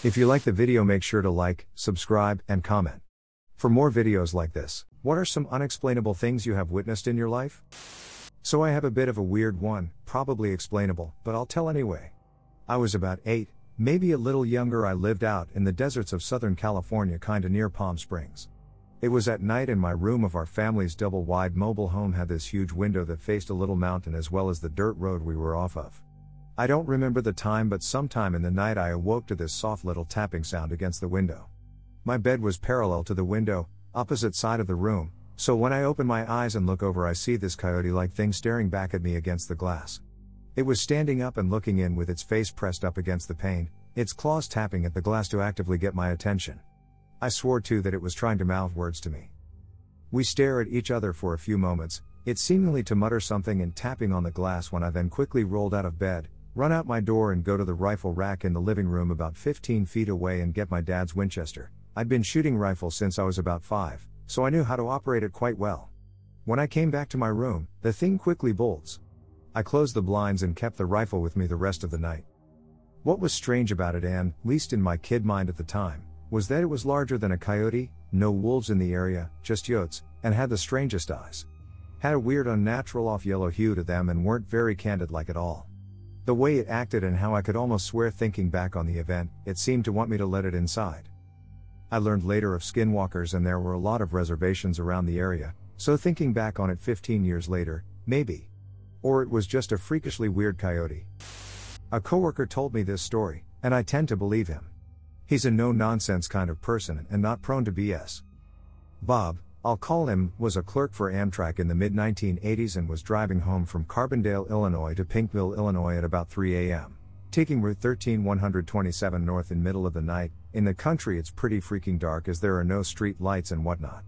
If you like the video, make sure to like, subscribe, and comment. For more videos like this, what are some unexplainable things you have witnessed in your life? So I have a bit of a weird one, probably explainable, but I'll tell anyway. I was about 8, maybe a little younger. I lived out in the deserts of Southern California, kinda near Palm Springs. It was at night, and my room of our family's double-wide mobile home had this huge window that faced a little mountain as well as the dirt road we were off of. I don't remember the time, but sometime in the night I awoke to this soft little tapping sound against the window. My bed was parallel to the window, opposite side of the room, so when I open my eyes and look over, I see this coyote-like thing staring back at me against the glass. It was standing up and looking in with its face pressed up against the pane, its claws tapping at the glass to actively get my attention. I swore too that it was trying to mouth words to me. We stare at each other for a few moments, it seemingly to mutter something and tapping on the glass, when I then quickly rolled out of bed, run out my door and go to the rifle rack in the living room about 15 feet away and get my dad's Winchester. I'd been shooting rifles since I was about 5, so I knew how to operate it quite well. When I came back to my room, the thing quickly bolts. I closed the blinds and kept the rifle with me the rest of the night. What was strange about it, and least in my kid mind at the time, was that it was larger than a coyote, no wolves in the area, just yotes, and had the strangest eyes. Had a weird unnatural off-yellow hue to them and weren't very candid like at all. The way it acted and how I could almost swear, thinking back on the event, it seemed to want me to let it inside. I learned later of skinwalkers, and there were a lot of reservations around the area, so thinking back on it 15 years later, maybe. Or it was just a freakishly weird coyote. A coworker told me this story, and I tend to believe him. He's a no-nonsense kind of person and not prone to BS. Bob, I'll call him, was a clerk for Amtrak in the mid-1980s and was driving home from Carbondale, Illinois to Pinkville, Illinois at about 3 a.m., taking Route 13-127 north in middle of the night. In the country it's pretty freaking dark as there are no street lights and whatnot.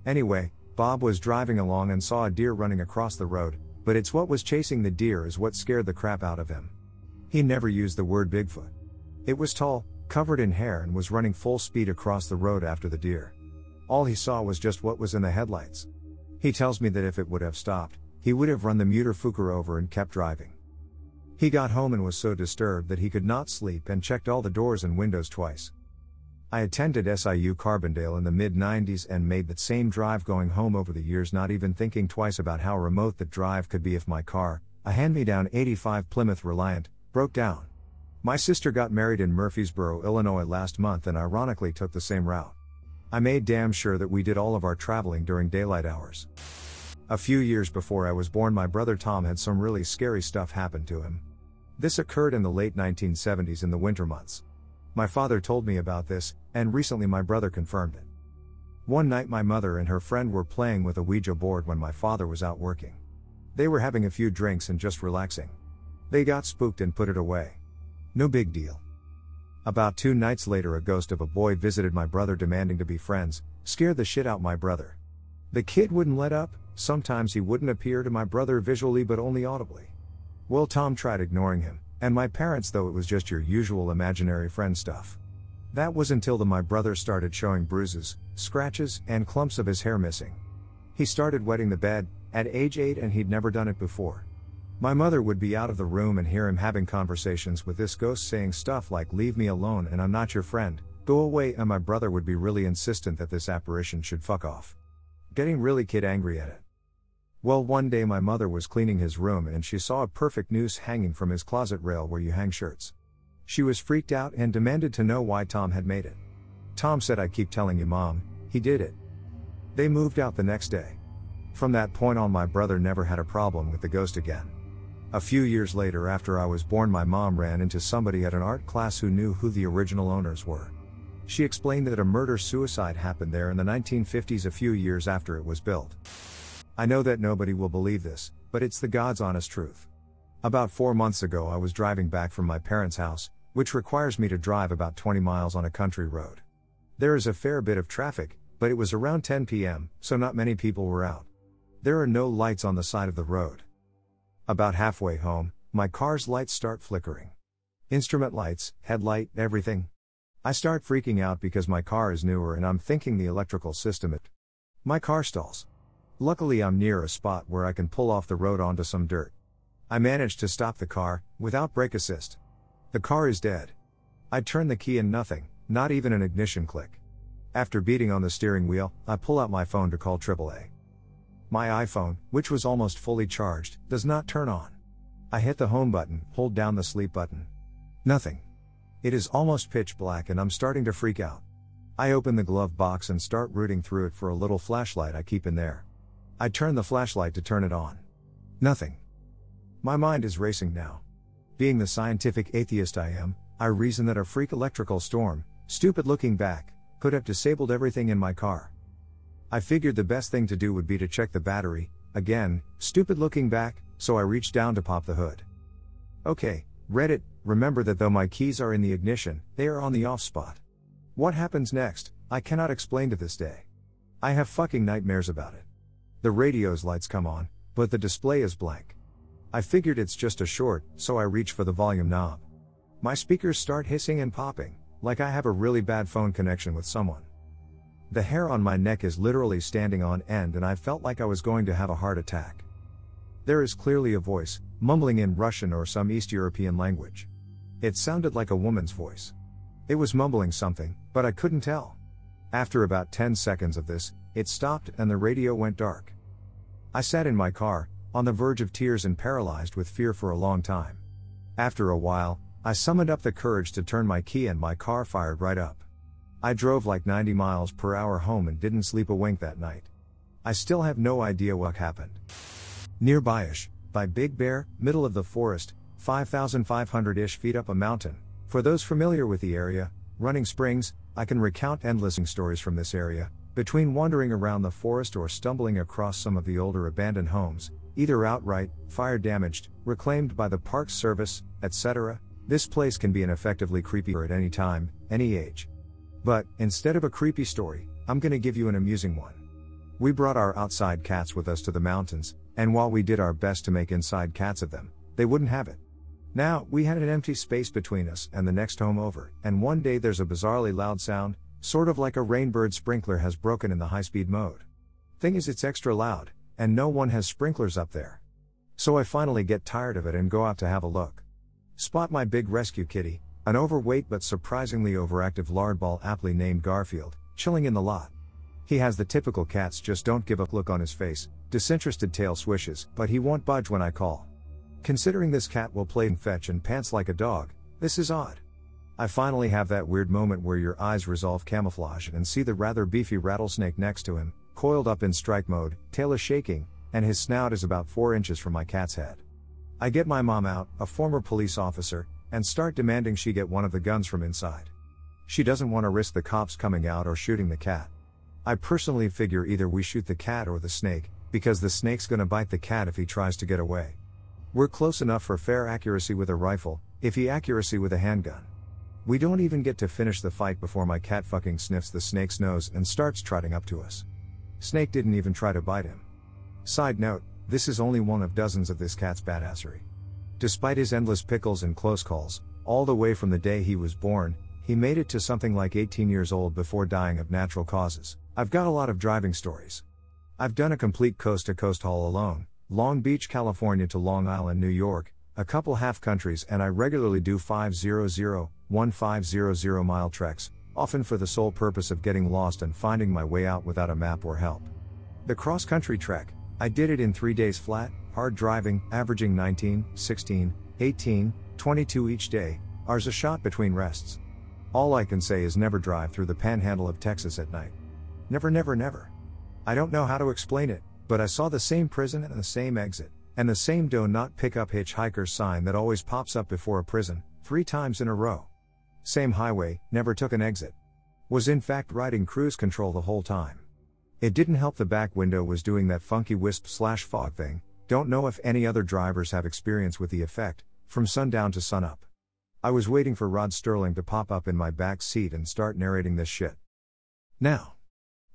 Anyway, Bob was driving along and saw a deer running across the road, but it's what was chasing the deer is what scared the crap out of him. He never used the word Bigfoot. It was tall, covered in hair, and was running full speed across the road after the deer. All he saw was just what was in the headlights. He tells me that if it would have stopped, he would have run the Mutter over and kept driving. He got home and was so disturbed that he could not sleep and checked all the doors and windows twice. I attended SIU Carbondale in the mid-90s and made that same drive going home over the years, not even thinking twice about how remote that drive could be if my car, a hand-me-down 85 Plymouth Reliant, broke down. My sister got married in Murfreesboro, Illinois last month and ironically took the same route. I made damn sure that we did all of our traveling during daylight hours. A few years before I was born, my brother Tom had some really scary stuff happen to him. This occurred in the late 1970s in the winter months. My father told me about this, and recently my brother confirmed it. One night my mother and her friend were playing with a Ouija board when my father was out working. They were having a few drinks and just relaxing. They got spooked and put it away. No big deal. About 2 nights later, a ghost of a boy visited my brother demanding to be friends, scared the shit out my brother. The kid wouldn't let up. Sometimes he wouldn't appear to my brother visually but only audibly. Well, Tom tried ignoring him, and my parents, though it was just your usual imaginary friend stuff. That was until my brother started showing bruises, scratches, and clumps of his hair missing. He started wetting the bed, at age 8, and he'd never done it before. My mother would be out of the room and hear him having conversations with this ghost, saying stuff like, "Leave me alone and I'm not your friend, go away," and my brother would be really insistent that this apparition should fuck off. Getting really kid angry at it. Well, one day my mother was cleaning his room and she saw a perfect noose hanging from his closet rail where you hang shirts. She was freaked out and demanded to know why Tom had made it. Tom said, "I keep telling you, Mom, he did it." They moved out the next day. From that point on, my brother never had a problem with the ghost again. A few years later, after I was born, my mom ran into somebody at an art class who knew who the original owners were. She explained that a murder-suicide happened there in the 1950s, a few years after it was built. I know that nobody will believe this, but it's the God's honest truth. About 4 months ago I was driving back from my parents' house, which requires me to drive about 20 miles on a country road. There is a fair bit of traffic, but it was around 10 p.m., so not many people were out. There are no lights on the side of the road. About halfway home, my car's lights start flickering. Instrument lights, headlight, everything. I start freaking out because my car is newer and I'm thinking the electrical system. My car stalls. Luckily I'm near a spot where I can pull off the road onto some dirt. I manage to stop the car, without brake assist. The car is dead. I turn the key and nothing, not even an ignition click. After beating on the steering wheel, I pull out my phone to call AAA. My iPhone, which was almost fully charged, does not turn on. I hit the home button, hold down the sleep button. Nothing. It is almost pitch black and I'm starting to freak out. I open the glove box and start rooting through it for a little flashlight I keep in there. I turn the flashlight to turn it on. Nothing. My mind is racing now. Being the scientific atheist I am, I reason that a freak electrical storm, stupid looking back, could have disabled everything in my car. I figured the best thing to do would be to check the battery, again, stupid looking back, so I reached down to pop the hood. Okay, Reddit, remember that though my keys are in the ignition, they are on the off spot. What happens next, I cannot explain to this day. I have fucking nightmares about it. The radio's lights come on, but the display is blank. I figured it's just a short, so I reach for the volume knob. My speakers start hissing and popping, like I have a really bad phone connection with someone. The hair on my neck is literally standing on end and I felt like I was going to have a heart attack. There is clearly a voice, mumbling in Russian or some East European language. It sounded like a woman's voice. It was mumbling something, but I couldn't tell. After about 10 seconds of this, it stopped and the radio went dark. I sat in my car, on the verge of tears and paralyzed with fear for a long time. After a while, I summoned up the courage to turn my key and my car fired right up. I drove like 90 miles per hour home and didn't sleep a wink that night. I still have no idea what happened. Nearby-ish, by Big Bear, middle of the forest, 5,500-ish feet up a mountain. For those familiar with the area, Running Springs, I can recount endless stories from this area, between wandering around the forest or stumbling across some of the older abandoned homes, either outright, fire damaged, reclaimed by the Parks Service, etc. This place can be an effectively creepy at any time, any age. But, instead of a creepy story, I'm gonna give you an amusing one. We brought our outside cats with us to the mountains, and while we did our best to make inside cats of them, they wouldn't have it. Now, we had an empty space between us and the next home over, and one day there's a bizarrely loud sound, sort of like a rainbird sprinkler has broken in the high-speed mode. Thing is, it's extra loud, and no one has sprinklers up there. So I finally get tired of it and go out to have a look. Spot my big rescue kitty, an overweight but surprisingly overactive lardball aptly named Garfield, chilling in the lot. He has the typical cats just don't give a look on his face, disinterested tail swishes, but he won't budge when I call. Considering this cat will play and fetch and pants like a dog, this is odd. I finally have that weird moment where your eyes resolve camouflage and see the rather beefy rattlesnake next to him, coiled up in strike mode, tail is shaking, and his snout is about 4 inches from my cat's head. I get my mom out, a former police officer, and start demanding she get one of the guns from inside. She doesn't want to risk the cops coming out or shooting the cat. I personally figure either we shoot the cat or the snake, because the snake's gonna bite the cat if he tries to get away. We're close enough for fair accuracy with a rifle, iffy accuracy with a handgun. We don't even get to finish the fight before my cat fucking sniffs the snake's nose and starts trotting up to us. Snake didn't even try to bite him. Side note, this is only one of dozens of this cat's badassery. Despite his endless pickles and close calls, all the way from the day he was born, he made it to something like 18 years old before dying of natural causes. I've got a lot of driving stories. I've done a complete coast-to-coast haul alone, Long Beach, California to Long Island, New York, a couple half countries, and I regularly do 500 mile treks, often for the sole purpose of getting lost and finding my way out without a map or help. The cross-country trek, I did it in 3 days flat, hard driving, averaging 19, 16, 18, 22 each day, hours a shot between rests. All I can say is never drive through the panhandle of Texas at night. Never, never, never. I don't know how to explain it, but I saw the same prison and the same exit, and the same do not pick up hitchhikers sign that always pops up before a prison, 3 times in a row. Same highway, never took an exit. Was in fact riding cruise control the whole time. It didn't help the back window was doing that funky wisp/fog thing, don't know if any other drivers have experience with the effect, from sundown to sunup. I was waiting for Rod Sterling to pop up in my back seat and start narrating this shit. Now,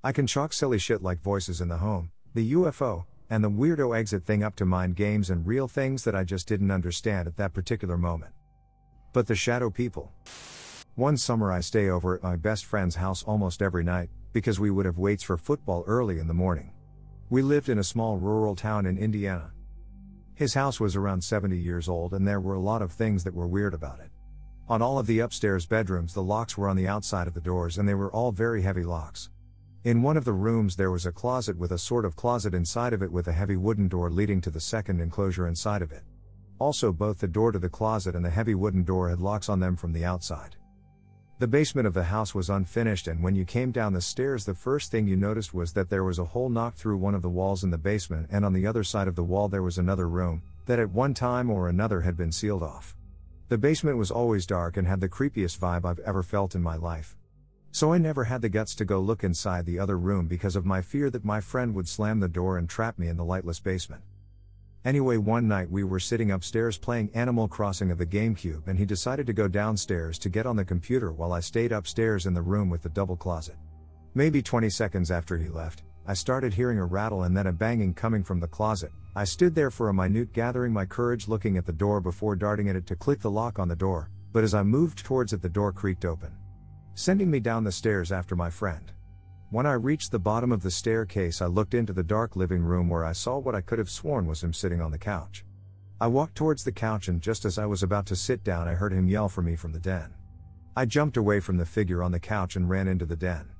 I can chalk silly shit like voices in the home, the UFO, and the weirdo exit thing up to mind games and real things that I just didn't understand at that particular moment. But the shadow people. One summer I stay over at my best friend's house almost every night, because we would have waits for football early in the morning. We lived in a small rural town in Indiana. His house was around 70 years old and there were a lot of things that were weird about it. On all of the upstairs bedrooms, the locks were on the outside of the doors and they were all very heavy locks. In one of the rooms there was a closet with a sort of closet inside of it with a heavy wooden door leading to the second enclosure inside of it. Also, both the door to the closet and the heavy wooden door had locks on them from the outside. The basement of the house was unfinished, and when you came down the stairs the first thing you noticed was that there was a hole knocked through one of the walls in the basement, and on the other side of the wall there was another room, that at one time or another had been sealed off. The basement was always dark and had the creepiest vibe I've ever felt in my life. So I never had the guts to go look inside the other room because of my fear that my friend would slam the door and trap me in the lightless basement. Anyway, one night we were sitting upstairs playing Animal Crossing of the GameCube, and he decided to go downstairs to get on the computer while I stayed upstairs in the room with the double closet. Maybe 20 seconds after he left, I started hearing a rattle and then a banging coming from the closet. I stood there for a minute, gathering my courage, looking at the door before darting at it to click the lock on the door, but as I moved towards it the door creaked open, sending me down the stairs after my friend. When I reached the bottom of the staircase I looked into the dark living room where I saw what I could have sworn was him sitting on the couch. I walked towards the couch, and just as I was about to sit down I heard him yell for me from the den. I jumped away from the figure on the couch and ran into the den,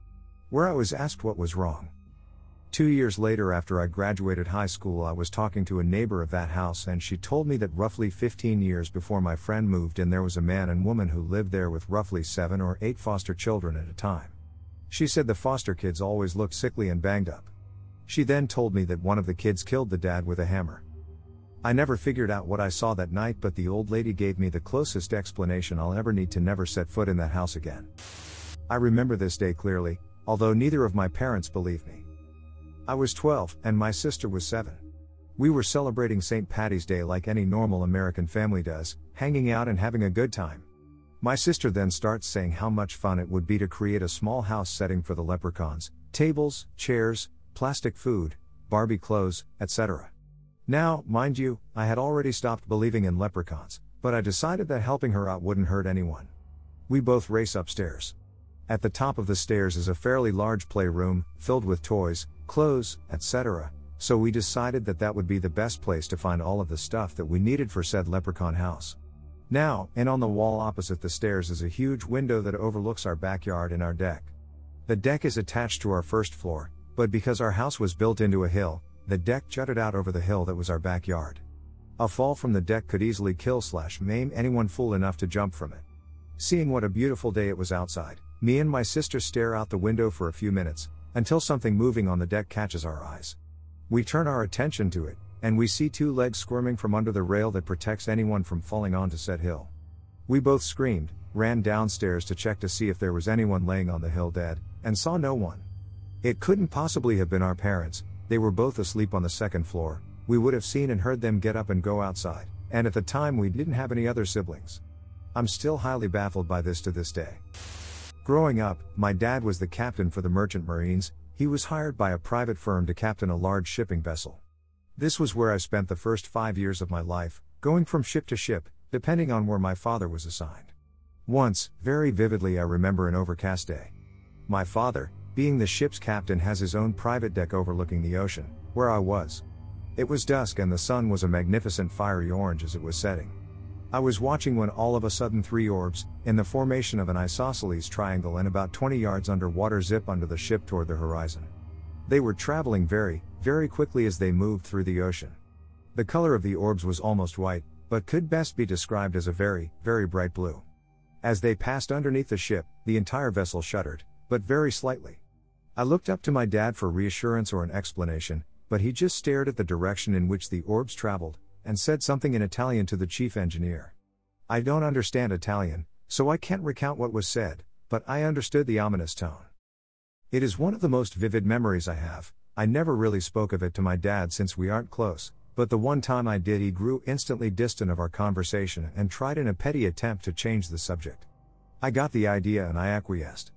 where I was asked what was wrong. 2 years later, after I graduated high school, I was talking to a neighbor of that house, and she told me that roughly 15 years before my friend moved in there was a man and woman who lived there with roughly 7 or 8 foster children at a time. She said the foster kids always looked sickly and banged up. She then told me that one of the kids killed the dad with a hammer. I never figured out what I saw that night, but the old lady gave me the closest explanation I'll ever need to never set foot in that house again. I remember this day clearly, although neither of my parents believed me. I was 12, and my sister was 7. We were celebrating St. Paddy's Day like any normal American family does, hanging out and having a good time. My sister then starts saying how much fun it would be to create a small house setting for the leprechauns, tables, chairs, plastic food, Barbie clothes, etc. Now, mind you, I had already stopped believing in leprechauns, but I decided that helping her out wouldn't hurt anyone. We both race upstairs. At the top of the stairs is a fairly large playroom, filled with toys, clothes, etc., so we decided that that would be the best place to find all of the stuff that we needed for said leprechaun house. Now, and on the wall opposite the stairs is a huge window that overlooks our backyard and our deck. The deck is attached to our first floor, but because our house was built into a hill, the deck jutted out over the hill that was our backyard. A fall from the deck could easily kill/maim anyone fool enough to jump from it. Seeing what a beautiful day it was outside, me and my sister stare out the window for a few minutes, until something moving on the deck catches our eyes. We turn our attention to it, and we see 2 legs squirming from under the rail that protects anyone from falling onto said hill. We both screamed, ran downstairs to check to see if there was anyone laying on the hill dead, and saw no one. It couldn't possibly have been our parents, they were both asleep on the second floor. We would have seen and heard them get up and go outside, and at the time we didn't have any other siblings. I'm still highly baffled by this to this day. Growing up, my dad was the captain for the Merchant Marines. He was hired by a private firm to captain a large shipping vessel. This was where I spent the first 5 years of my life, going from ship to ship, depending on where my father was assigned. Once, very vividly I remember an overcast day. My father, being the ship's captain, has his own private deck overlooking the ocean, where I was. It was dusk and the sun was a magnificent fiery orange as it was setting. I was watching when all of a sudden 3 orbs, in the formation of an isosceles triangle and about 20 yards underwater, zip under the ship toward the horizon. They were traveling very, very quickly as they moved through the ocean. The color of the orbs was almost white, but could best be described as a very, very bright blue. As they passed underneath the ship, the entire vessel shuddered, but very slightly. I looked up to my dad for reassurance or an explanation, but he just stared at the direction in which the orbs traveled, and said something in Italian to the chief engineer. I don't understand Italian, so I can't recount what was said, but I understood the ominous tone. It is one of the most vivid memories I have. I never really spoke of it to my dad since we aren't close, but the one time I did he grew instantly distant of our conversation and tried in a petty attempt to change the subject. I got the idea and I acquiesced.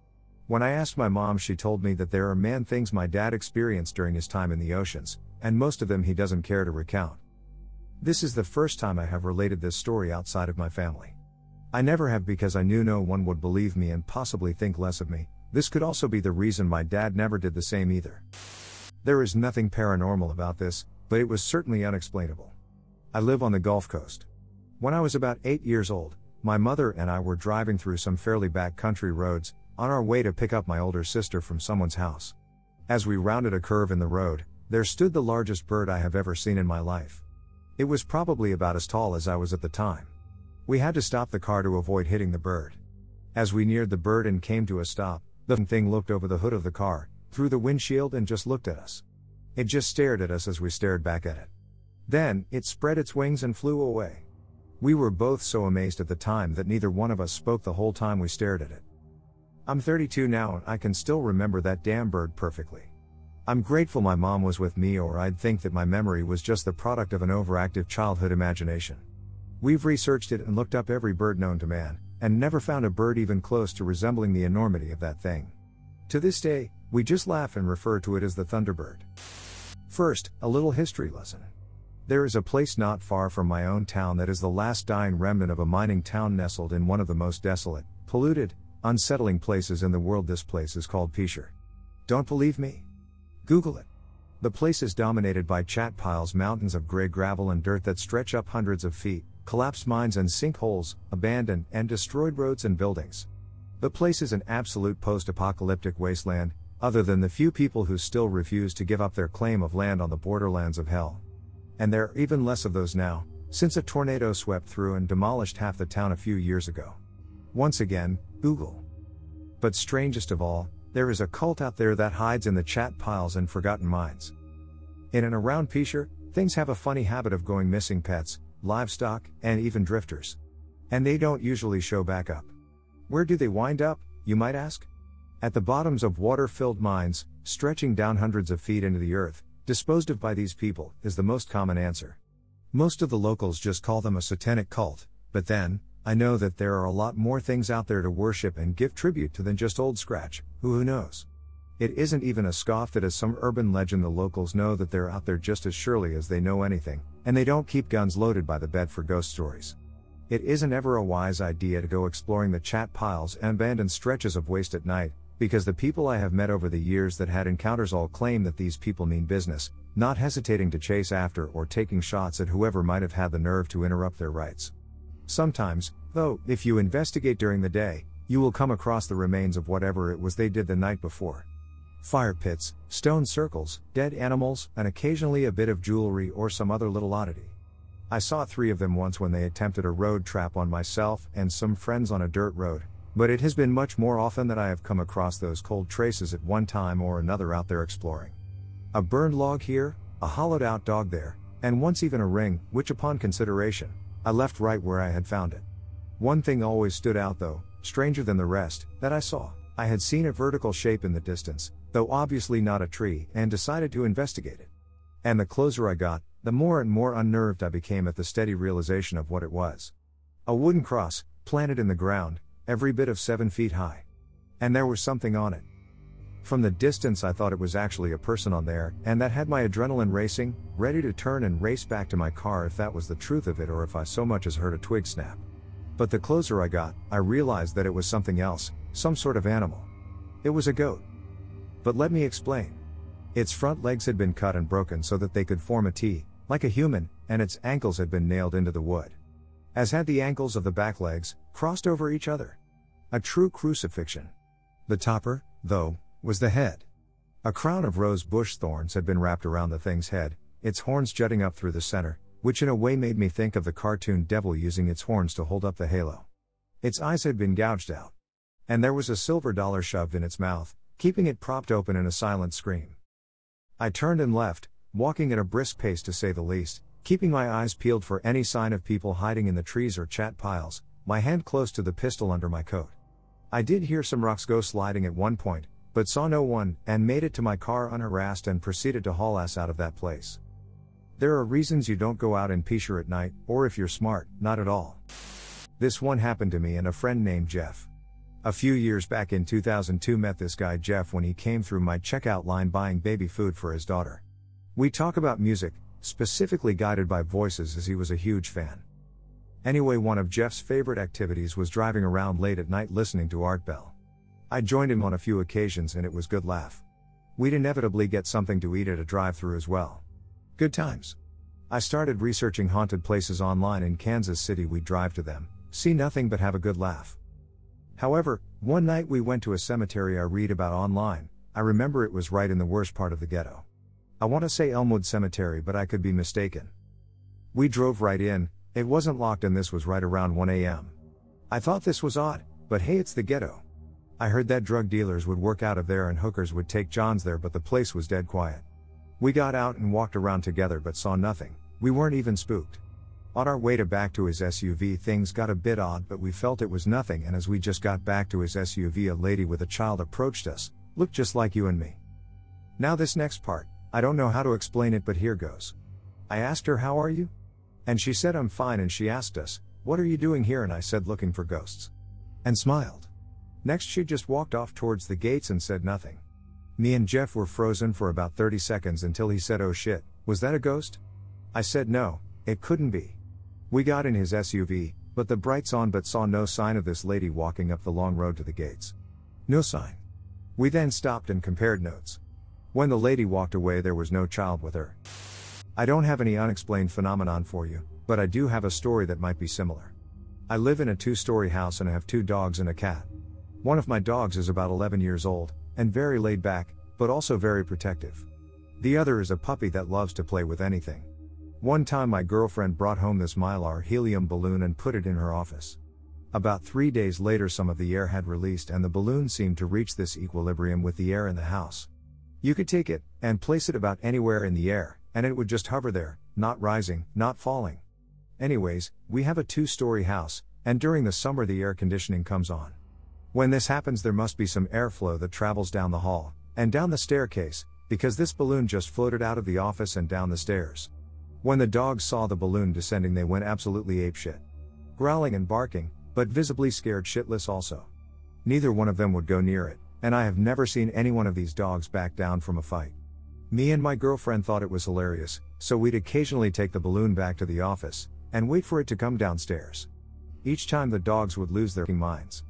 When I asked my mom, she told me that there are man things my dad experienced during his time in the oceans, and most of them he doesn't care to recount. This is the first time I have related this story outside of my family. I never have because I knew no one would believe me and possibly think less of me. This could also be the reason my dad never did the same either. There is nothing paranormal about this, but it was certainly unexplainable. I live on the Gulf Coast. When I was about 8 years old, my mother and I were driving through some fairly back country roads, on our way to pick up my older sister from someone's house. As we rounded a curve in the road, there stood the largest bird I have ever seen in my life. It was probably about as tall as I was at the time. We had to stop the car to avoid hitting the bird. As we neared the bird and came to a stop, the thing looked over the hood of the car, through the windshield, and just looked at us. It just stared at us as we stared back at it. Then, it spread its wings and flew away. We were both so amazed at the time that neither one of us spoke the whole time we stared at it. I'm 32 now and I can still remember that damn bird perfectly. I'm grateful my mom was with me, or I'd think that my memory was just the product of an overactive childhood imagination. We've researched it and looked up every bird known to man, and never found a bird even close to resembling the enormity of that thing. To this day, we just laugh and refer to it as the Thunderbird. First, a little history lesson. There is a place not far from my own town that is the last dying remnant of a mining town nestled in one of the most desolate, polluted, unsettling places in the world. This place is called Peacher. Don't believe me? Google it. The place is dominated by chat piles, mountains of gray gravel and dirt that stretch up hundreds of feet, collapsed mines and sinkholes, abandoned and destroyed roads and buildings. The place is an absolute post-apocalyptic wasteland, other than the few people who still refuse to give up their claim of land on the borderlands of hell. And there are even less of those now, since a tornado swept through and demolished half the town a few years ago. Once again, Google. But strangest of all, there is a cult out there that hides in the chat piles and forgotten mines. In and around Peacher, things have a funny habit of going missing: pets, livestock, and even drifters. And they don't usually show back up. Where do they wind up, you might ask? At the bottoms of water-filled mines, stretching down hundreds of feet into the earth, disposed of by these people, is the most common answer. Most of the locals just call them a satanic cult, but then, I know that there are a lot more things out there to worship and give tribute to than just Old Scratch, who knows? It isn't even a scoff that as some urban legend. The locals know that they're out there just as surely as they know anything, and they don't keep guns loaded by the bed for ghost stories. It isn't ever a wise idea to go exploring the chat piles and abandoned stretches of waste at night, because the people I have met over the years that had encounters all claim that these people mean business, not hesitating to chase after or taking shots at whoever might have had the nerve to interrupt their rites. Sometimes, though, if you investigate during the day, you will come across the remains of whatever it was they did the night before. Fire pits, stone circles, dead animals, and occasionally a bit of jewelry or some other little oddity. I saw 3 of them once when they attempted a road trap on myself and some friends on a dirt road, but it has been much more often that I have come across those cold traces at one time or another out there exploring. A burned log here, a hollowed out dog there, and once even a ring, which upon consideration, I left right where I had found it. One thing always stood out though, stranger than the rest, that I saw. I had seen a vertical shape in the distance, though obviously not a tree, and decided to investigate it. And the closer I got, the more and more unnerved I became at the steady realization of what it was. A wooden cross, planted in the ground, every bit of 7 feet high. And there was something on it. From the distance I thought it was actually a person on there, and that had my adrenaline racing, ready to turn and race back to my car if that was the truth of it, or if I so much as heard a twig snap. But the closer I got, I realized that it was something else, some sort of animal. It was a goat. But let me explain. Its front legs had been cut and broken so that they could form a T, like a human, and its ankles had been nailed into the wood. As had the ankles of the back legs, crossed over each other. A true crucifixion. The topper, though, was the head. A crown of rose bush thorns had been wrapped around the thing's head, its horns jutting up through the center, which in a way made me think of the cartoon devil using its horns to hold up the halo. Its eyes had been gouged out. And there was a silver dollar shoved in its mouth, keeping it propped open in a silent scream. I turned and left, walking at a brisk pace to say the least, keeping my eyes peeled for any sign of people hiding in the trees or chat piles, my hand close to the pistol under my coat. I did hear some rocks go sliding at one point, but saw no one, and made it to my car unharassed and proceeded to haul ass out of that place. There are reasons you don't go out in Peacher at night, or if you're smart, not at all. This one happened to me and a friend named Jeff. A few years back in 2002 met this guy Jeff when he came through my checkout line buying baby food for his daughter. We talk about music, specifically Guided by Voices, as he was a huge fan. Anyway, one of Jeff's favorite activities was driving around late at night listening to Art Bell. I joined him on a few occasions and it was good laugh. We'd inevitably get something to eat at a drive-thru as well. Good times. I started researching haunted places online in Kansas City. We'd drive to them, See nothing but have a good laugh. However, one night we went to a cemetery I read about online. I remember it was right in the worst part of the ghetto. I want to say Elmwood Cemetery, but I could be mistaken. We drove right in, it wasn't locked, and this was right around 1 a.m. I thought this was odd, but hey, it's the ghetto. I heard that drug dealers would work out of there and hookers would take Johns there, but the place was dead quiet. We got out and walked around together but saw nothing. We weren't even spooked. On our way back to his SUV, things got a bit odd, but we felt it was nothing, and as we just got back to his SUV, a lady with a child approached us, looked just like you and me. Now this next part, I don't know how to explain it, but here goes. I asked her, "How are you?" And she said, "I'm fine," and she asked us, "What are you doing here?" And I said, "Looking for ghosts." And smiled. Next she just walked off towards the gates and said nothing. Me and Jeff were frozen for about 30 seconds until he said, "Oh shit, was that a ghost?" I said no, it couldn't be. We got in his SUV, but the brights on, but saw no sign of this lady walking up the long road to the gates. No sign. We then stopped and compared notes. When the lady walked away, there was no child with her. I don't have any unexplained phenomenon for you, but I do have a story that might be similar. I live in a 2-story house and I have 2 dogs and a cat. One of my dogs is about 11 years old, and very laid back, but also very protective. The other is a puppy that loves to play with anything. One time my girlfriend brought home this Mylar helium balloon and put it in her office. About 3 days later, some of the air had released and the balloon seemed to reach this equilibrium with the air in the house. You could take it and place it about anywhere in the air, and it would just hover there, not rising, not falling. Anyways, we have a 2-story house, and during the summer the air conditioning comes on. When this happens, there must be some airflow that travels down the hall, and down the staircase, because this balloon just floated out of the office and down the stairs. When the dogs saw the balloon descending, they went absolutely apeshit. Growling and barking, but visibly scared shitless also. Neither one of them would go near it, and I have never seen any one of these dogs back down from a fight. Me and my girlfriend thought it was hilarious, so we'd occasionally take the balloon back to the office, and wait for it to come downstairs. Each time the dogs would lose their minds.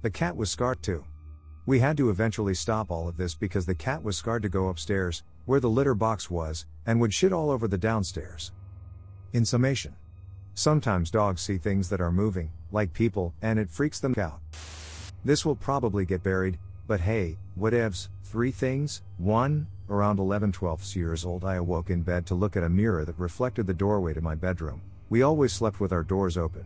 The cat was scarred too. We had to eventually stop all of this because the cat was scarred to go upstairs, where the litter box was, and would shit all over the downstairs. In summation, sometimes dogs see things that are moving, like people, and it freaks them out. This will probably get buried, but hey, whatevs. 3 things. 1, around 11-12 years old, I awoke in bed to look at a mirror that reflected the doorway to my bedroom. We always slept with our doors open.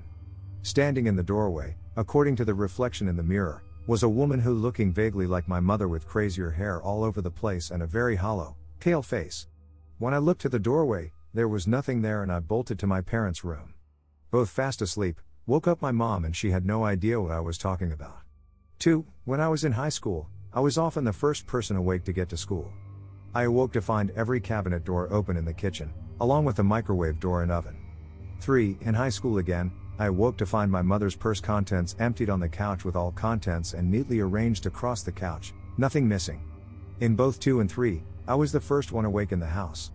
Standing in the doorway, according to the reflection in the mirror, was a woman who looking vaguely like my mother with crazier hair all over the place and a very hollow, pale face. When I looked to the doorway, there was nothing there and I bolted to my parents' room. Both fast asleep, woke up my mom and she had no idea what I was talking about. 2, when I was in high school, I was often the first person awake to get to school. I awoke to find every cabinet door open in the kitchen, along with the microwave door and oven. 3, in high school again, I awoke to find my mother's purse contents emptied on the couch with all contents and neatly arranged across the couch, nothing missing. In both 2 and 3, I was the first one awake in the house.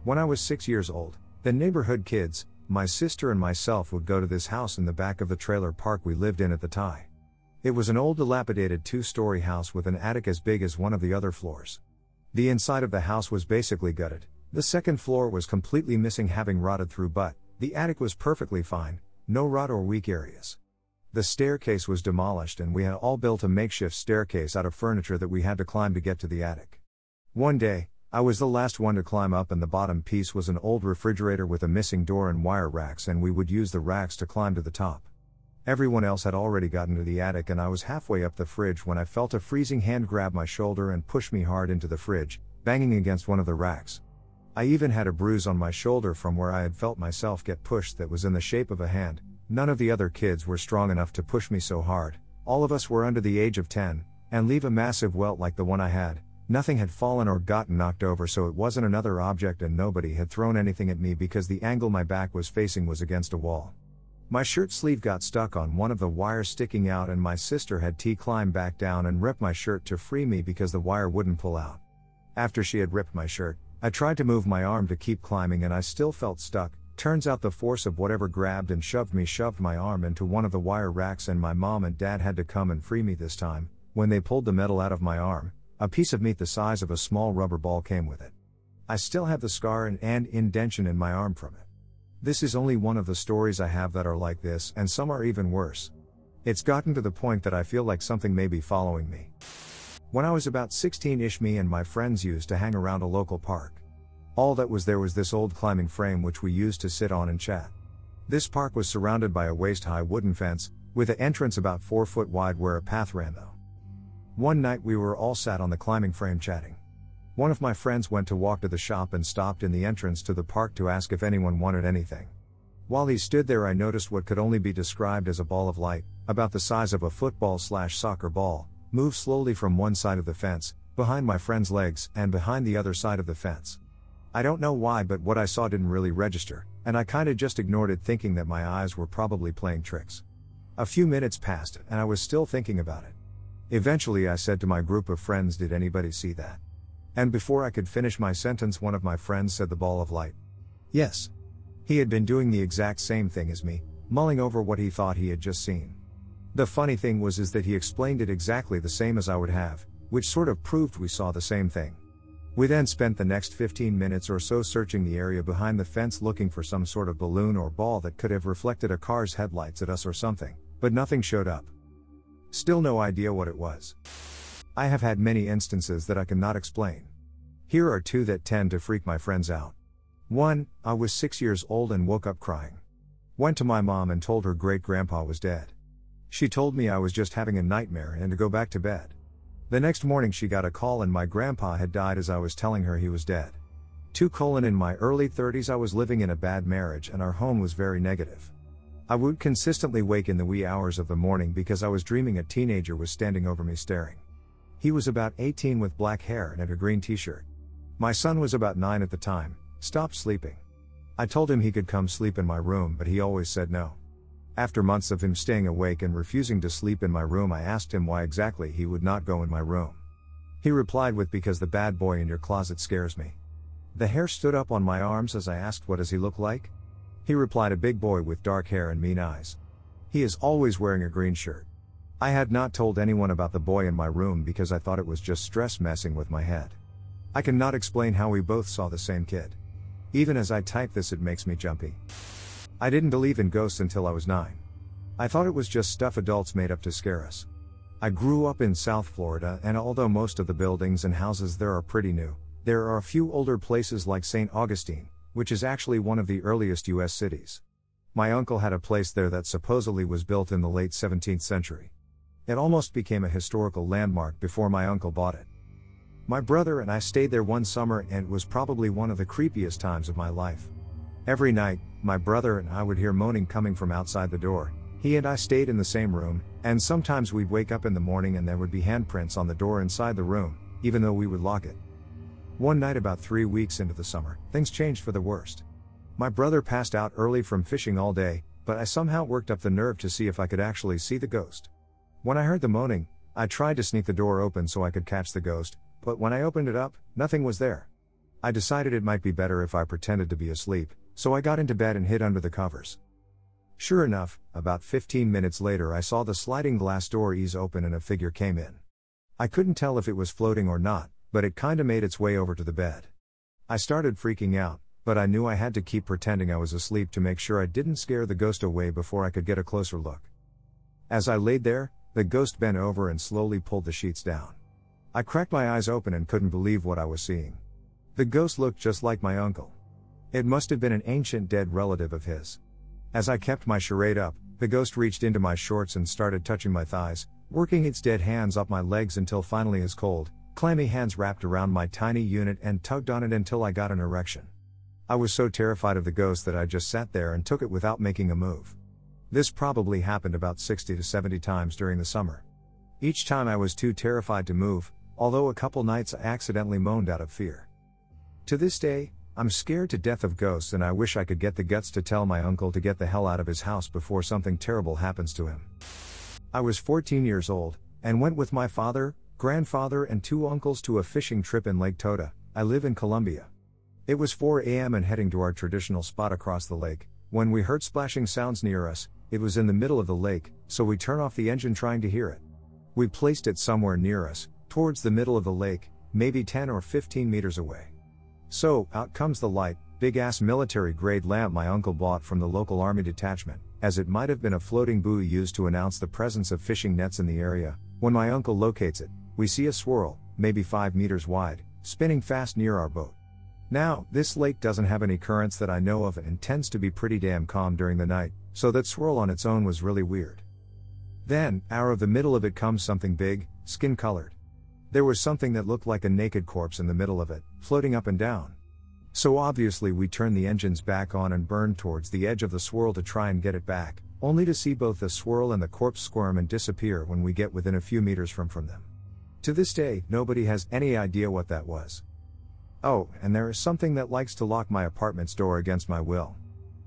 When I was 6 years old, the neighborhood kids, my sister and myself would go to this house in the back of the trailer park we lived in at the time. It was an old dilapidated 2-story house with an attic as big as one of the other floors. The inside of the house was basically gutted. The second floor was completely missing, having rotted through, but the attic was perfectly fine. No rot or weak areas. The staircase was demolished and we had all built a makeshift staircase out of furniture that we had to climb to get to the attic. One day, I was the last one to climb up and the bottom piece was an old refrigerator with a missing door and wire racks, and we would use the racks to climb to the top. Everyone else had already gotten to the attic and I was halfway up the fridge when I felt a freezing hand grab my shoulder and push me hard into the fridge, banging against one of the racks. I even had a bruise on my shoulder from where I had felt myself get pushed that was in the shape of a hand. None of the other kids were strong enough to push me so hard. All of us were under the age of 10, and leave a massive welt like the one I had. Nothing had fallen or gotten knocked over, so it wasn't another object, and nobody had thrown anything at me because the angle my back was facing was against a wall. My shirt sleeve got stuck on one of the wires sticking out, and my sister had to climb back down and rip my shirt to free me because the wire wouldn't pull out. After she had ripped my shirt, I tried to move my arm to keep climbing and I still felt stuck. Turns out the force of whatever grabbed and shoved my arm into one of the wire racks, and my mom and dad had to come and free me this time. When they pulled the metal out of my arm, a piece of meat the size of a small rubber ball came with it. I still have the scar and indentation in my arm from it. This is only one of the stories I have that are like this, and some are even worse. It's gotten to the point that I feel like something may be following me. When I was about 16-ish, me and my friends used to hang around a local park. All that was there was this old climbing frame which we used to sit on and chat. This park was surrounded by a waist-high wooden fence, with an entrance about 4 foot wide where a path ran though. One night we were all sat on the climbing frame chatting. One of my friends went to walk to the shop and stopped in the entrance to the park to ask if anyone wanted anything. While he stood there, I noticed what could only be described as a ball of light, about the size of a football/soccer ball, move slowly from one side of the fence, behind my friend's legs, and behind the other side of the fence. I don't know why, but what I saw didn't really register, and I kinda just ignored it, thinking that my eyes were probably playing tricks. A few minutes passed, and I was still thinking about it. Eventually I said to my group of friends, "Did anybody see that?" And before I could finish my sentence, one of my friends said, "The ball of light." Yes. He had been doing the exact same thing as me, mulling over what he thought he had just seen. The funny thing was that he explained it exactly the same as I would have, which sort of proved we saw the same thing. We then spent the next 15 minutes or so searching the area behind the fence, looking for some sort of balloon or ball that could have reflected a car's headlights at us or something, but nothing showed up. Still no idea what it was. I have had many instances that I cannot explain. Here are two that tend to freak my friends out. 1, I was 6 years old and woke up crying. Went to my mom and told her great-grandpa was dead. She told me I was just having a nightmare and to go back to bed. The next morning she got a call and my grandpa had died as I was telling her he was dead. 2, in my early 30s I was living in a bad marriage and our home was very negative. I would consistently wake in the wee hours of the morning because I was dreaming a teenager was standing over me staring. He was about 18 with black hair and a green t-shirt. My son was about 9 at the time, stopped sleeping. I told him he could come sleep in my room, but he always said no. After months of him staying awake and refusing to sleep in my room, I asked him why exactly he would not go in my room. He replied with, "Because the bad boy in your closet scares me." The hair stood up on my arms as I asked, "What does he look like?" He replied, "A big boy with dark hair and mean eyes. He is always wearing a green shirt." I had not told anyone about the boy in my room because I thought it was just stress messing with my head. I cannot explain how we both saw the same kid. Even as I type this, it makes me jumpy. I didn't believe in ghosts until I was 9. I thought it was just stuff adults made up to scare us. I grew up in South Florida, and although most of the buildings and houses there are pretty new, there are a few older places like St. Augustine, which is actually one of the earliest US cities. My uncle had a place there that supposedly was built in the late 17th century. It almost became a historical landmark before my uncle bought it. My brother and I stayed there one summer, and it was probably one of the creepiest times of my life. Every night, my brother and I would hear moaning coming from outside the door. He and I stayed in the same room, and sometimes we'd wake up in the morning and there would be handprints on the door inside the room, even though we would lock it. One night about 3 weeks into the summer, things changed for the worst. My brother passed out early from fishing all day, but I somehow worked up the nerve to see if I could actually see the ghost. When I heard the moaning, I tried to sneak the door open so I could catch the ghost, but when I opened it up, nothing was there. I decided it might be better if I pretended to be asleep, so I got into bed and hid under the covers. Sure enough, about 15 minutes later I saw the sliding glass door ease open and a figure came in. I couldn't tell if it was floating or not, but it kinda made its way over to the bed. I started freaking out, but I knew I had to keep pretending I was asleep to make sure I didn't scare the ghost away before I could get a closer look. As I laid there, the ghost bent over and slowly pulled the sheets down. I cracked my eyes open and couldn't believe what I was seeing. The ghost looked just like my uncle. It must have been an ancient dead relative of his. As I kept my charade up, the ghost reached into my shorts and started touching my thighs, working its dead hands up my legs until finally his cold, clammy hands wrapped around my tiny unit and tugged on it until I got an erection. I was so terrified of the ghost that I just sat there and took it without making a move. This probably happened about 60 to 70 times during the summer. Each time I was too terrified to move, although a couple nights I accidentally moaned out of fear. To this day, I'm scared to death of ghosts, and I wish I could get the guts to tell my uncle to get the hell out of his house before something terrible happens to him. I was 14 years old, and went with my father, grandfather and 2 uncles to a fishing trip in Lake Tota. I live in Colombia. It was 4 a.m. and heading to our traditional spot across the lake, when we heard splashing sounds near us. It was in the middle of the lake, so we turned off the engine trying to hear it. We placed it somewhere near us, towards the middle of the lake, maybe 10 or 15 meters away. So, out comes the light, big ass military grade lamp my uncle bought from the local army detachment, as it might have been a floating buoy used to announce the presence of fishing nets in the area. When my uncle locates it, we see a swirl, maybe 5 meters wide, spinning fast near our boat. Now, this lake doesn't have any currents that I know of and tends to be pretty damn calm during the night, so that swirl on its own was really weird. Then, out of the middle of it comes something big, skin-colored. There was something that looked like a naked corpse in the middle of it, floating up and down. So obviously we turned the engines back on and burned towards the edge of the swirl to try and get it back, only to see both the swirl and the corpse squirm and disappear when we get within a few meters from them. To this day, nobody has any idea what that was. Oh, and there is something that likes to lock my apartment's door against my will.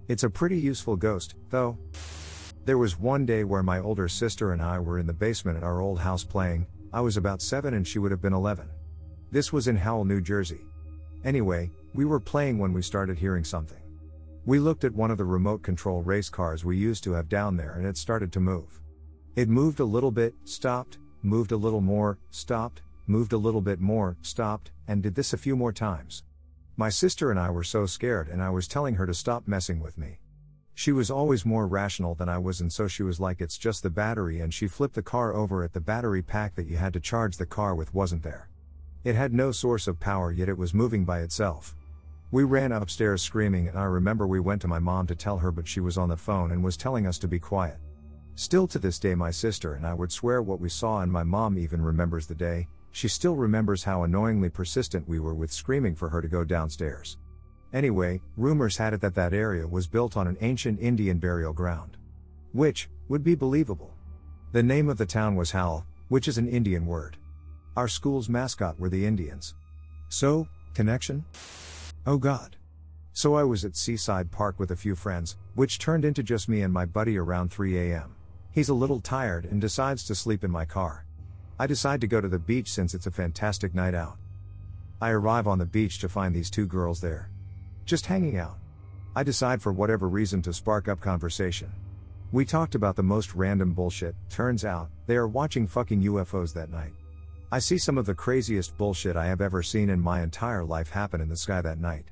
It's a pretty useful ghost, though. There was one day where my older sister and I were in the basement at our old house playing. I was about 7 and she would have been 11. This was in Howell, New Jersey. Anyway, we were playing when we started hearing something. We looked at one of the remote control race cars we used to have down there and it started to move. It moved a little bit, stopped, moved a little more, stopped, moved a little bit more, stopped, and did this a few more times. My sister and I were so scared and I was telling her to stop messing with me. She was always more rational than I was and so she was like, it's just the battery, and she flipped the car over at the battery pack that you had to charge the car with wasn't there. It had no source of power yet it was moving by itself. We ran upstairs screaming and I remember we went to my mom to tell her but she was on the phone and was telling us to be quiet. Still to this day my sister and I would swear what we saw and my mom even remembers the day. She still remembers how annoyingly persistent we were with screaming for her to go downstairs. Anyway, rumors had it that that area was built on an ancient Indian burial ground. Which would be believable. The name of the town was Howell, which is an Indian word. Our school's mascot were the Indians. So, connection? Oh god. So I was at Seaside Park with a few friends, which turned into just me and my buddy around 3 a.m. He's a little tired and decides to sleep in my car. I decide to go to the beach since it's a fantastic night out. I arrive on the beach to find these two girls there. Just hanging out. I decide for whatever reason to spark up conversation. We talked about the most random bullshit. Turns out, they are watching fucking UFOs that night. I see some of the craziest bullshit I have ever seen in my entire life happen in the sky that night.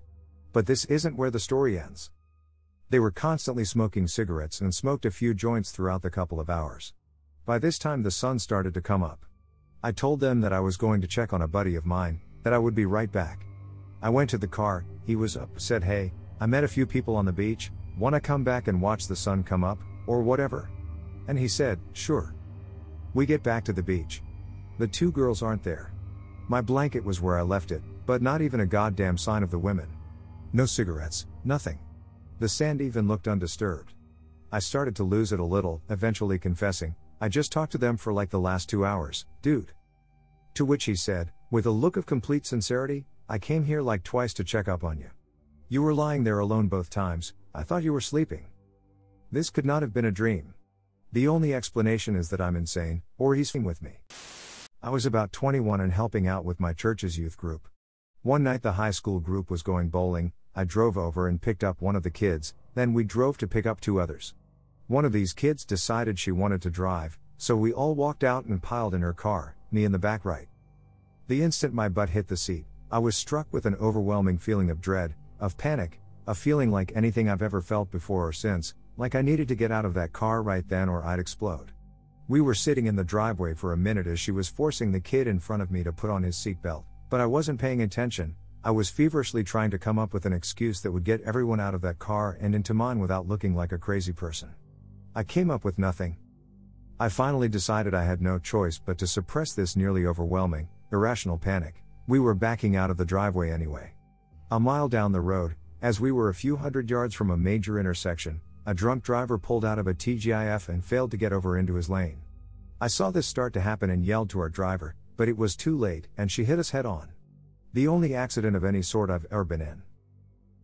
But this isn't where the story ends. They were constantly smoking cigarettes and smoked a few joints throughout the couple of hours. By this time the sun started to come up. I told them that I was going to check on a buddy of mine, that I would be right back. I went to the car, he was up, said hey, I met a few people on the beach, wanna come back and watch the sun come up, or whatever? And he said, sure. We get back to the beach. The two girls aren't there. My blanket was where I left it, but not even a goddamn sign of the women. No cigarettes, nothing. The sand even looked undisturbed. I started to lose it a little, eventually confessing, I just talked to them for like the last 2 hours, dude. To which he said, with a look of complete sincerity, I came here like twice to check up on you. You were lying there alone both times, I thought you were sleeping. This could not have been a dream. The only explanation is that I'm insane, or he's f***ing with me. I was about 21 and helping out with my church's youth group. One night the high school group was going bowling, I drove over and picked up one of the kids, then we drove to pick up 2 others. One of these kids decided she wanted to drive, so we all walked out and piled in her car, me in the back right. The instant my butt hit the seat, I was struck with an overwhelming feeling of dread, of panic, a feeling like anything I've ever felt before or since, like I needed to get out of that car right then or I'd explode. We were sitting in the driveway for a minute as she was forcing the kid in front of me to put on his seatbelt, but I wasn't paying attention. I was feverishly trying to come up with an excuse that would get everyone out of that car and into mine without looking like a crazy person. I came up with nothing. I finally decided I had no choice but to suppress this nearly overwhelming, irrational panic. We were backing out of the driveway anyway. A mile down the road, as we were a few hundred yards from a major intersection, a drunk driver pulled out of a TGIF and failed to get over into his lane. I saw this start to happen and yelled to our driver, but it was too late and she hit us head on. The only accident of any sort I've ever been in.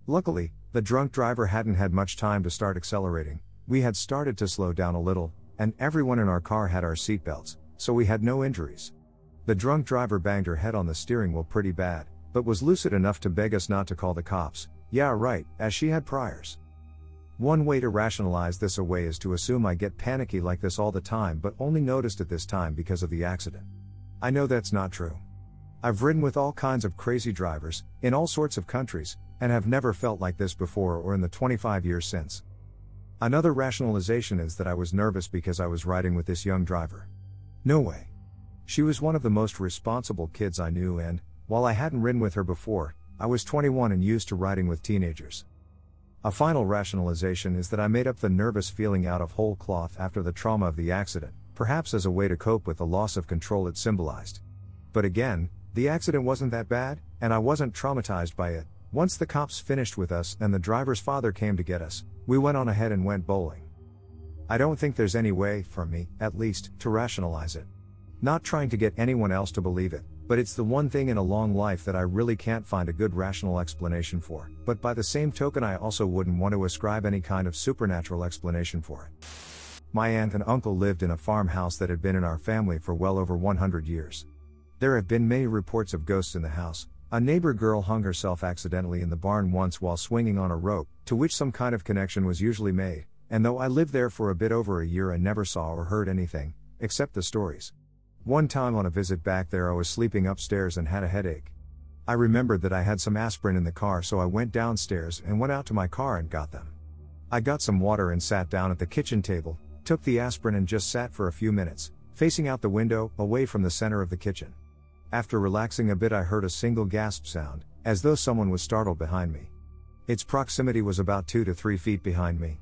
Luckily, the drunk driver hadn't had much time to start accelerating. We had started to slow down a little, and everyone in our car had our seatbelts, so we had no injuries. The drunk driver banged her head on the steering wheel pretty bad, but was lucid enough to beg us not to call the cops. Yeah right, as she had priors. One way to rationalize this away is to assume I get panicky like this all the time but only noticed at this time because of the accident. I know that's not true. I've ridden with all kinds of crazy drivers, in all sorts of countries, and have never felt like this before or in the 25 years since. Another rationalization is that I was nervous because I was riding with this young driver. No way. She was one of the most responsible kids I knew, and, while I hadn't ridden with her before, I was 21 and used to riding with teenagers. A final rationalization is that I made up the nervous feeling out of whole cloth after the trauma of the accident, perhaps as a way to cope with the loss of control it symbolized. But again, the accident wasn't that bad, and I wasn't traumatized by it. Once the cops finished with us and the driver's father came to get us, we went on ahead and went bowling. I don't think there's any way, for me, at least, to rationalize it. Not trying to get anyone else to believe it, but it's the one thing in a long life that I really can't find a good rational explanation for. But by the same token, I also wouldn't want to ascribe any kind of supernatural explanation for it. My aunt and uncle lived in a farmhouse that had been in our family for well over 100 years. There have been many reports of ghosts in the house. A neighbor girl hung herself accidentally in the barn once while swinging on a rope, to which some kind of connection was usually made, and though I lived there for a bit over a year, I never saw or heard anything, except the stories. One time on a visit back there, I was sleeping upstairs and had a headache. I remembered that I had some aspirin in the car, so I went downstairs and went out to my car and got them. I got some water and sat down at the kitchen table, took the aspirin and just sat for a few minutes, facing out the window, away from the center of the kitchen. After relaxing a bit, I heard a single gasp sound, as though someone was startled behind me. Its proximity was about 2 to 3 feet behind me.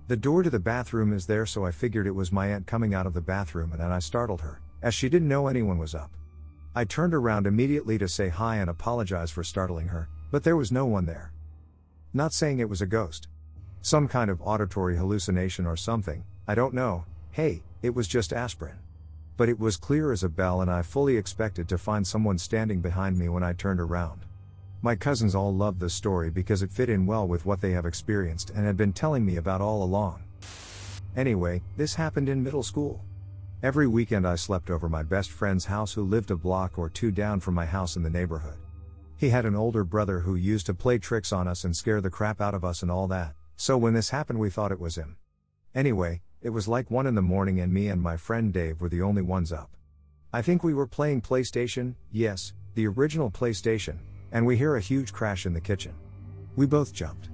The door to the bathroom is there, so I figured it was my aunt coming out of the bathroom, and then I startled her, as she didn't know anyone was up. I turned around immediately to say hi and apologize for startling her, but there was no one there. Not saying it was a ghost. Some kind of auditory hallucination or something, I don't know. Hey, it was just aspirin. But it was clear as a bell, and I fully expected to find someone standing behind me when I turned around. My cousins all loved this story because it fit in well with what they have experienced and had been telling me about all along. Anyway, this happened in middle school. Every weekend I slept over my best friend's house, who lived a block or two down from my house in the neighborhood. He had an older brother who used to play tricks on us and scare the crap out of us and all that, so when this happened we thought it was him. Anyway, it was like 1 in the morning and me and my friend Dave were the only ones up. I think we were playing PlayStation, yes, the original PlayStation, and we hear a huge crash in the kitchen. We both jumped.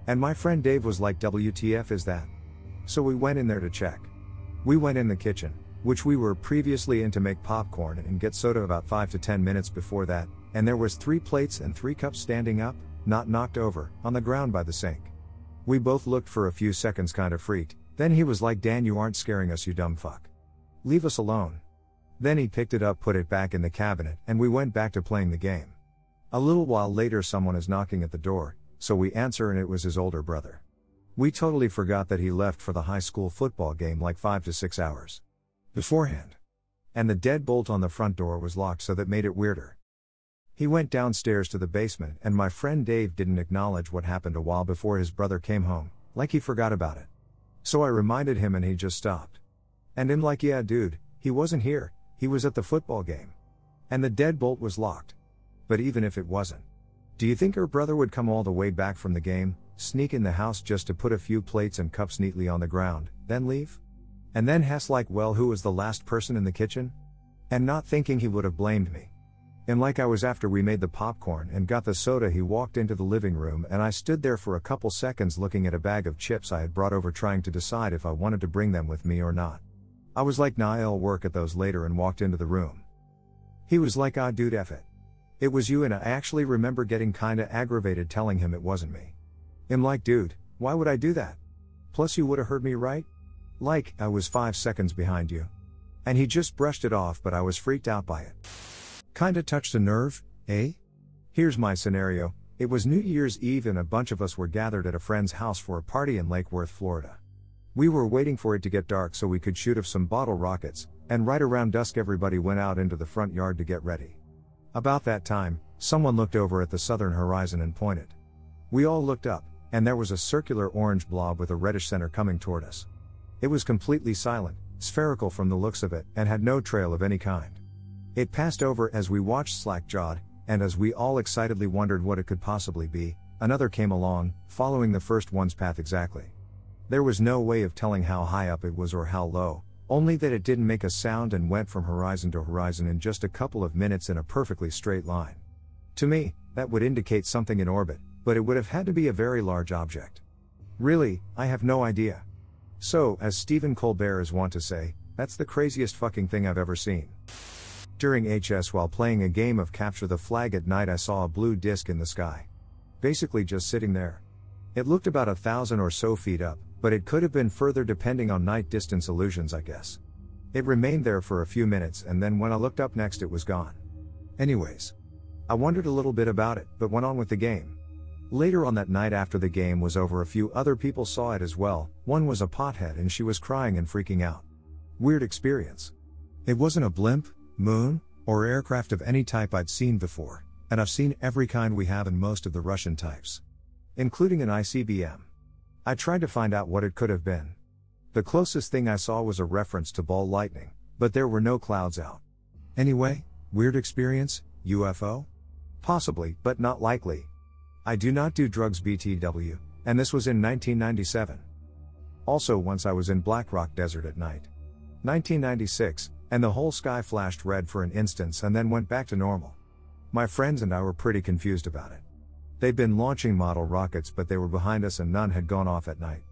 And my friend Dave was like, "WTF is that?" So we went in there to check. We went in the kitchen, which we were previously in, to make popcorn and get soda about 5 to 10 minutes before that, and there was 3 plates and 3 cups standing up, not knocked over, on the ground by the sink. We both looked for a few seconds kind of freaked. Then he was like, "Dan, you aren't scaring us, you dumb fuck. Leave us alone." Then he picked it up, put it back in the cabinet, and we went back to playing the game. A little while later someone is knocking at the door, so we answer, and it was his older brother. We totally forgot that he left for the high school football game like 5 to 6 hours beforehand. And the deadbolt on the front door was locked, so that made it weirder. He went downstairs to the basement, and my friend Dave didn't acknowledge what happened a while before his brother came home, like he forgot about it. So I reminded him and he just stopped. And I'm like, "Yeah dude, he wasn't here, he was at the football game. And the deadbolt was locked." But even if it wasn't, do you think her brother would come all the way back from the game, sneak in the house just to put a few plates and cups neatly on the ground, then leave? And then Hess like, "Well, who was the last person in the kitchen?" And not thinking he would have blamed me. And like I was, after we made the popcorn and got the soda, he walked into the living room, and I stood there for a couple seconds looking at a bag of chips I had brought over, trying to decide if I wanted to bring them with me or not. I was like, "Nah, I'll work at those later," and walked into the room. He was like, "Ah dude, F it. It was you," and I actually remember getting kinda aggravated telling him it wasn't me. I'm like, "Dude, why would I do that? Plus you would've heard me, right? Like, I was 5 seconds behind you." And he just brushed it off, but I was freaked out by it. Kinda touched a nerve, eh? Here's my scenario. It was New Year's Eve and a bunch of us were gathered at a friend's house for a party in Lake Worth, Florida. We were waiting for it to get dark so we could shoot off some bottle rockets, and right around dusk everybody went out into the front yard to get ready. About that time, someone looked over at the southern horizon and pointed. We all looked up, and there was a circular orange blob with a reddish center coming toward us. It was completely silent, spherical from the looks of it, and had no trail of any kind. It passed over as we watched slack-jawed, and as we all excitedly wondered what it could possibly be, another came along, following the first one's path exactly. There was no way of telling how high up it was or how low, Only that it didn't make a sound and went from horizon to horizon in just a couple of minutes in a perfectly straight line. To me, that would indicate something in orbit, but it would have had to be a very large object. Really, I have no idea. So, as Stephen Colbert is wont to say, that's the craziest fucking thing I've ever seen. During HS while playing a game of Capture the Flag at night, I saw a blue disc in the sky. Basically just sitting there. It looked about 1,000 or so feet up, but it could have been further depending on night distance illusions, I guess. It remained there for a few minutes, and then when I looked up next it was gone. Anyways. I wondered a little bit about it, but went on with the game. Later on that night after the game was over, a few other people saw it as well. One was a pothead and she was crying and freaking out. Weird experience. It wasn't a blimp, moon, or aircraft of any type I'd seen before, and I've seen every kind we have and most of the Russian types. Including an ICBM. I tried to find out what it could have been. The closest thing I saw was a reference to ball lightning, but there were no clouds out. Anyway, weird experience, UFO? Possibly, but not likely. I do not do drugs BTW, and this was in 1997. Also once I was in Black Rock Desert at night. 1996, and the whole sky flashed red for an instant and then went back to normal. My friends and I were pretty confused about it. They'd been launching model rockets, but they were behind us and none had gone off at night.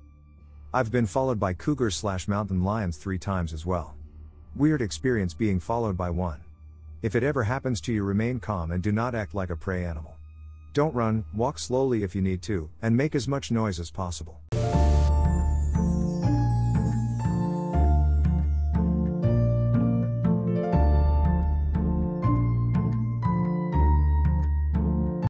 I've been followed by cougars/mountain lions 3 times as well. Weird experience being followed by one. If it ever happens to you, remain calm and do not act like a prey animal. Don't run, walk slowly if you need to, and make as much noise as possible.